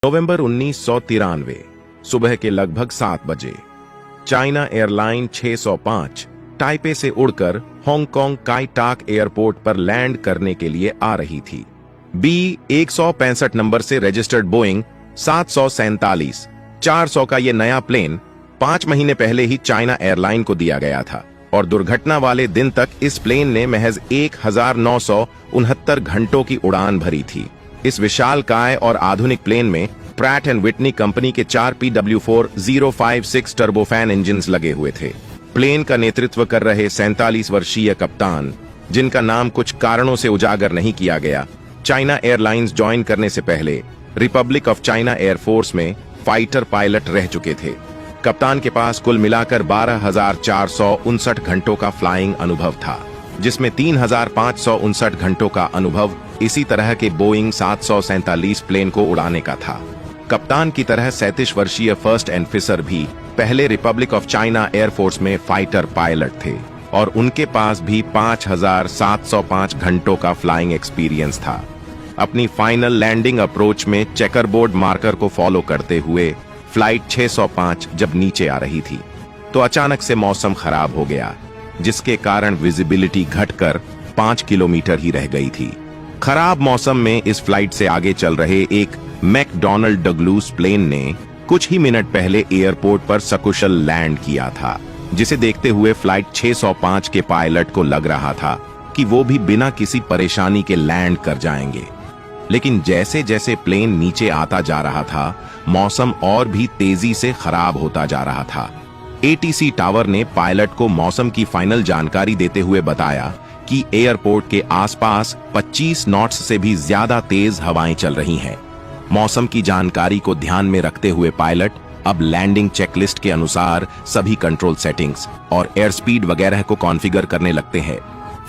नवंबर 1993 सुबह के लगभग 7 बजे चाइना एयरलाइन 605 ताइपे से उड़कर हांगकांग काई टाक एयरपोर्ट पर लैंड करने के लिए आ रही थी। B-165 नंबर से रजिस्टर्ड बोइंग 747 400 का यह नया प्लेन 5 महीने पहले ही चाइना एयरलाइन को दिया गया था और दुर्घटना वाले दिन तक इस प्लेन ने महज 1969 घंटों की उड़ान भरी थी। इस विशालकाय और आधुनिक प्लेन में प्रैट एंड विटनी कंपनी के 4 PW4056 टर्बोफैन इंजन्स लगे हुए थे। प्लेन का नेतृत्व कर रहे 47 वर्षीय कप्तान, जिनका नाम कुछ कारणों से उजागर नहीं किया गया, चाइना एयरलाइंस ज्वाइन करने से पहले रिपब्लिक ऑफ चाइना एयरफोर्स में फाइटर पायलट रह चुके थे। कप्तान के पास कुल मिलाकर 12,459 घंटों का फ्लाइंग अनुभव था, जिसमें 3,559 घंटों का अनुभव इसी तरह के बोइंग 747 प्लेन को उड़ाने का था। कप्तान की तरह 37 वर्षीय फर्स्ट एनफिसर भी पहले रिपब्लिक ऑफ चाइना एयरफोर्स में फाइटर पायलट थे और उनके पास भी 5,705 घंटों का फ्लाइंग एक्सपीरियंस था। अपनी फाइनल लैंडिंग अप्रोच में चेकरबोर्ड मार्कर को फॉलो करते हुए फ्लाइट 605 जब नीचे आ रही थी तो अचानक से मौसम खराब हो गया, जिसके कारण विजिबिलिटी घटकर 5 किलोमीटर ही रह गई थी। खराब मौसम में इस फ्लाइट से आगे चल रहे एक मैकडॉनल्ड डगलूस प्लेन ने कुछ ही मिनट पहले एयरपोर्ट पर सकुशल लैंड किया था, जिसे देखते हुए फ्लाइट 605 के पायलट को लग रहा था कि वो भी बिना किसी परेशानी के लैंड कर जाएंगे। लेकिन जैसे जैसे प्लेन नीचे आता जा रहा था, मौसम और भी तेजी से खराब होता जा रहा था। ATC टावर ने पायलट को मौसम की फाइनल जानकारी देते हुए बताया कि एयरपोर्ट के आसपास 25 नॉट्स से भी ज्यादा तेज हवाएं चल रही हैं। मौसम की जानकारी को ध्यान में रखते हुए पायलट अब लैंडिंग चेकलिस्ट के अनुसार सभी कंट्रोल सेटिंग्स और एयर स्पीड वगैरह को कॉन्फ़िगर करने लगते हैं।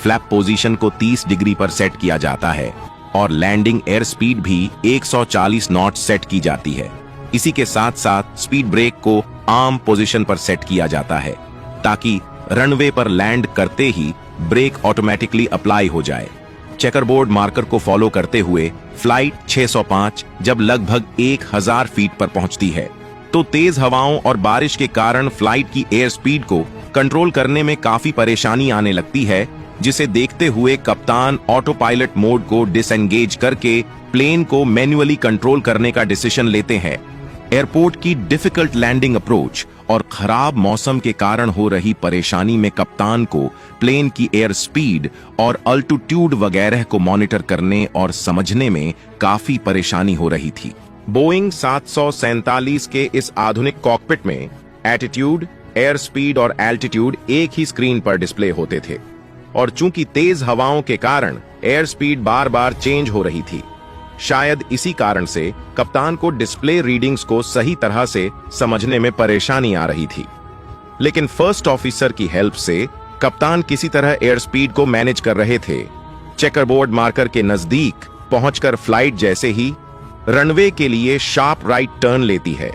फ्लैप पोजीशन को 30 डिग्री पर सेट किया जाता है और लैंडिंग एयर स्पीड भी 140 नॉट सेट की जाती है। इसी के साथ साथ स्पीड ब्रेक को आर्म पोजीशन पर सेट किया जाता है ताकि रनवे पर लैंड करते ही ब्रेक ऑटोमेटिकली अप्लाई हो जाए। चेकरबोर्ड मार्कर को फॉलो करते हुए फ्लाइट 605 जब लगभग 1000 फीट पर पहुंचती है तो तेज हवाओं और बारिश के कारण फ्लाइट की एयर स्पीड को कंट्रोल करने में काफी परेशानी आने लगती है, जिसे देखते हुए कप्तान ऑटो पायलट मोड को डिसएंगेज करके प्लेन को मैन्युअली कंट्रोल करने का डिसीजन लेते हैं। एयरपोर्ट की डिफिकल्ट लैंडिंग अप्रोच और खराब मौसम के कारण हो रही परेशानी में कप्तान को प्लेन की एयर स्पीड और अल्टीट्यूड वगैरह को मॉनिटर करने और समझने में काफी परेशानी हो रही थी। बोइंग 747 के इस आधुनिक कॉकपिट में एटीट्यूड, एयर स्पीड और एल्टीट्यूड एक ही स्क्रीन पर डिस्प्ले होते थे और चूंकि तेज हवाओं के कारण एयर स्पीड बार बार चेंज हो रही थी, शायद इसी कारण से कप्तान को डिस्प्ले रीडिंग्स को सही तरह से समझने में परेशानी आ रही थी। लेकिन फर्स्ट ऑफिसर की हेल्प से कप्तान किसी तरह एयर स्पीड को मैनेज कर रहे थे। चेकरबोर्ड मार्कर के नजदीक पहुंचकर फ्लाइट जैसे ही रनवे के लिए शार्प राइट टर्न लेती है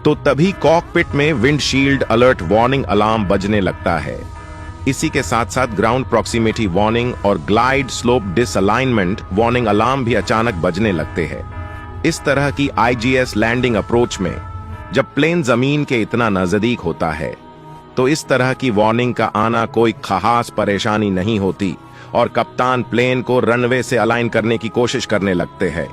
तो तभी कॉकपिट में विंडशील्ड अलर्ट वार्निंग अलार्म बजने लगता है। इसी के साथ साथ ग्राउंड प्रॉक्सिमिटी वार्निंग और ग्लाइड स्लोप डिसअलाइनमेंट वार्निंग अलार्म भी अचानक बजने लगते हैं। इस तरह की IGS लैंडिंग अप्रोच में जब प्लेन जमीन के इतना नजदीक होता है तो इस तरह की वार्निंग का आना कोई खास परेशानी नहीं होती और कप्तान प्लेन को रनवे से अलाइन करने की कोशिश करने लगते हैं।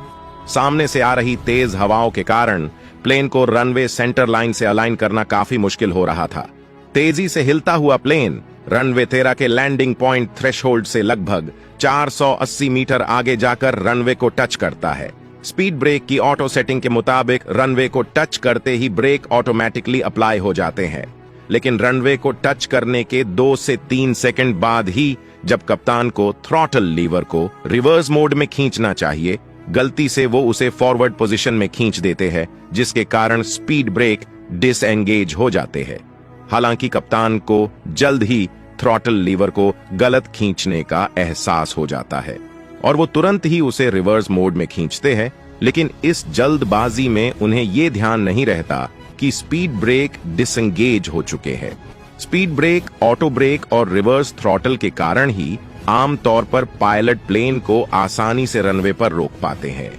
सामने से आ रही तेज हवाओं के कारण प्लेन को रनवे सेंटर लाइन से अलाइन करना काफी मुश्किल हो रहा था। तेजी से हिलता हुआ प्लेन रनवे 13 के लैंडिंग पॉइंट थ्रेशोल्ड से लगभग 480 मीटर आगे जाकर रनवे को टच करता है। स्पीड ब्रेक की ऑटो सेटिंग के मुताबिक रनवे को टच करते ही ब्रेक ऑटोमेटिकली अप्लाई हो जाते हैं, लेकिन रनवे को टच करने के 2 से 3 सेकंड बाद ही जब कप्तान को थ्रॉटल लीवर को रिवर्स मोड में खींचना चाहिए, गलती से वो उसे फॉरवर्ड पोजीशन में खींच देते हैं, जिसके कारण स्पीड ब्रेक डिसएंगेज हो जाते हैं। हालांकि कप्तान को जल्द ही थ्रॉटल लीवर को गलत खींचने का एहसास हो जाता है और वो तुरंत ही उसे रिवर्स मोड में खींचते हैं, लेकिन इस जल्दबाजी में उन्हें ये ध्यान नहीं रहता कि स्पीड ब्रेक डिसएंगेज हो चुके हैं। स्पीड ब्रेक, ऑटो ब्रेक और रिवर्स थ्रॉटल के कारण ही आमतौर पर पायलट प्लेन को आसानी से रनवे पर रोक पाते हैं।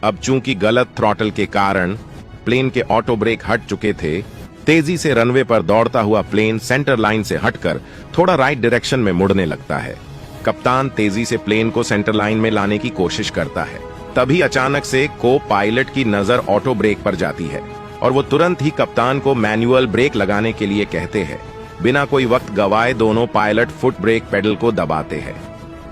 अब चूंकि गलत थ्रॉटल के कारण प्लेन के ऑटो ब्रेक हट चुके थे, तेजी से रनवे पर दौड़ता हुआ प्लेन सेंटर लाइन से हटकर थोड़ा राइट डायरेक्शन में मुड़ने लगता है। कप्तान तेजी से प्लेन को सेंटर लाइन में लाने की कोशिश करता है। तभी अचानक से को पायलट की नजर ऑटो ब्रेक पर जाती है और वो तुरंत ही कप्तान को मैनुअल ब्रेक लगाने के लिए कहते हैं। बिना कोई वक्त गवाए दोनों पायलट फुट ब्रेक पेडल को दबाते हैं,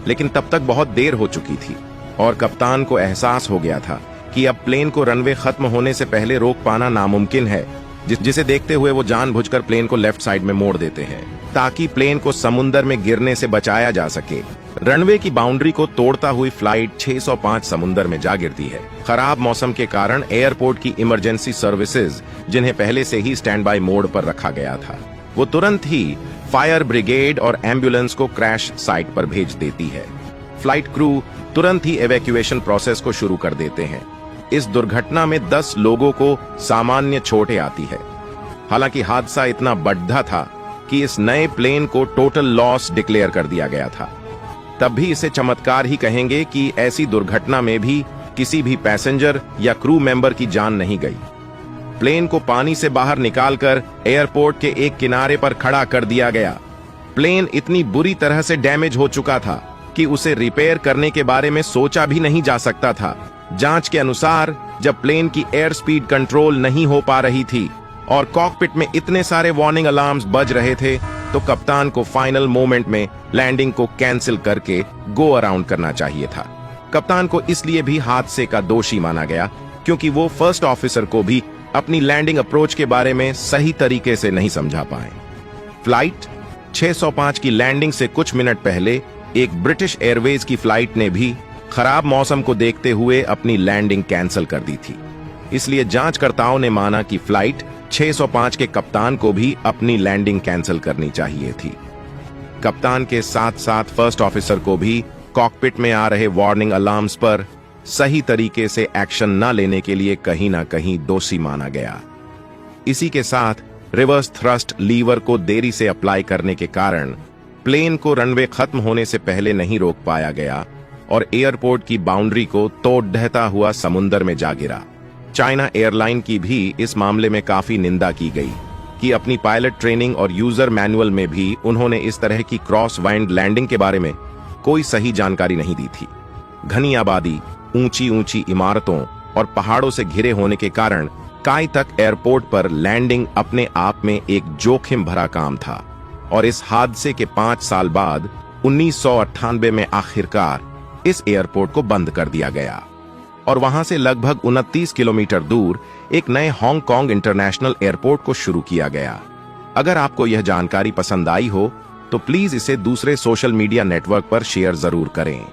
लेकिन तब तक बहुत देर हो चुकी थी और कप्तान को एहसास हो गया था कि अब प्लेन को रनवे खत्म होने से पहले रोक पाना नामुमकिन है, जिसे देखते हुए वो जानबूझकर प्लेन को लेफ्ट साइड में मोड़ देते हैं ताकि प्लेन को समुद्र में गिरने से बचाया जा सके। रनवे की बाउंड्री को तोड़ता हुई फ्लाइट 605 समुद्र में जा गिरती है। खराब मौसम के कारण एयरपोर्ट की इमरजेंसी सर्विसेज, जिन्हें पहले से ही स्टैंड बाय मोड पर रखा गया था, वो तुरंत ही फायर ब्रिगेड और एम्बुलेंस को क्रैश साइट पर भेज देती है। फ्लाइट क्रू तुरंत ही एवैक्यूएशन प्रोसेस को शुरू कर देते हैं। इस दुर्घटना में 10 लोगों को सामान्य चोटें आती है। हालांकि हादसा इतना बड़ा था कि इस नए प्लेन को टोटल लॉस डिक्लेयर कर दिया गया था। तब भी इसे चमत्कार ही कहेंगे कि ऐसी दुर्घटना में भी किसी भी पैसेंजर या क्रू मेंबर की जान नहीं गई। प्लेन को पानी से बाहर निकालकर एयरपोर्ट के एक किनारे पर खड़ा कर दिया गया। प्लेन इतनी बुरी तरह से डैमेज हो चुका था कि उसे रिपेयर करने के बारे में सोचा भी नहीं जा सकता था। जांच के अनुसार जब प्लेन की एयर स्पीड कंट्रोल नहीं हो पा रही थी और कॉकपिट में इतने सारे वार्निंग अलार्म्स बज रहे थे, तो कप्तान को फाइनल मोमेंट में लैंडिंग को कैंसिल करके गो अराउंड करना चाहिए था। कप्तान को इसलिए भी हादसे का दोषी माना गया क्योंकि वो फर्स्ट ऑफिसर को भी अपनी लैंडिंग अप्रोच के बारे में सही तरीके से नहीं समझा पाए। फ्लाइट 605 की लैंडिंग से कुछ मिनट पहले एक ब्रिटिश एयरवेज की फ्लाइट ने भी खराब मौसम को देखते हुए अपनी लैंडिंग कैंसिल कर दी थी। इसलिए जांचकर्ताओं ने माना कि फ्लाइट 605 के कप्तान को भी अपनी लैंडिंग कैंसिल करनी चाहिए थी। कप्तान के साथ साथ फर्स्ट ऑफिसर को भी कॉकपिट में आ रहे वार्निंग अलार्म्स पर सही तरीके से एक्शन न लेने के लिए कहीं ना कहीं दोषी माना गया। इसी के साथ रिवर्स थ्रस्ट लीवर को देरी से अप्लाई करने के कारण प्लेन को रनवे खत्म होने से पहले नहीं रोक पाया गया और एयरपोर्ट की बाउंड्री को तोड़ ढहता हुआ समुद्र में जा गिरा। चाइना एयरलाइन की भी इस मामले में काफी निंदा की गई कि अपनी पायलट ट्रेनिंग और यूजर मैनुअल में भी उन्होंने इस तरह की क्रॉस वाइंड लैंडिंग के बारे में कोई सही जानकारी नहीं दी थी। घनी आबादी, ऊंची ऊंची इमारतों और पहाड़ों से घिरे होने के कारण काई तक एयरपोर्ट पर लैंडिंग अपने आप में एक जोखिम भरा काम था और इस हादसे के 5 साल बाद 1998 में आखिरकार इस एयरपोर्ट को बंद कर दिया गया और वहां से लगभग 29 किलोमीटर दूर एक नए हांगकांग इंटरनेशनल एयरपोर्ट को शुरू किया गया। अगर आपको यह जानकारी पसंद आई हो तो प्लीज इसे दूसरे सोशल मीडिया नेटवर्क पर शेयर जरूर करें।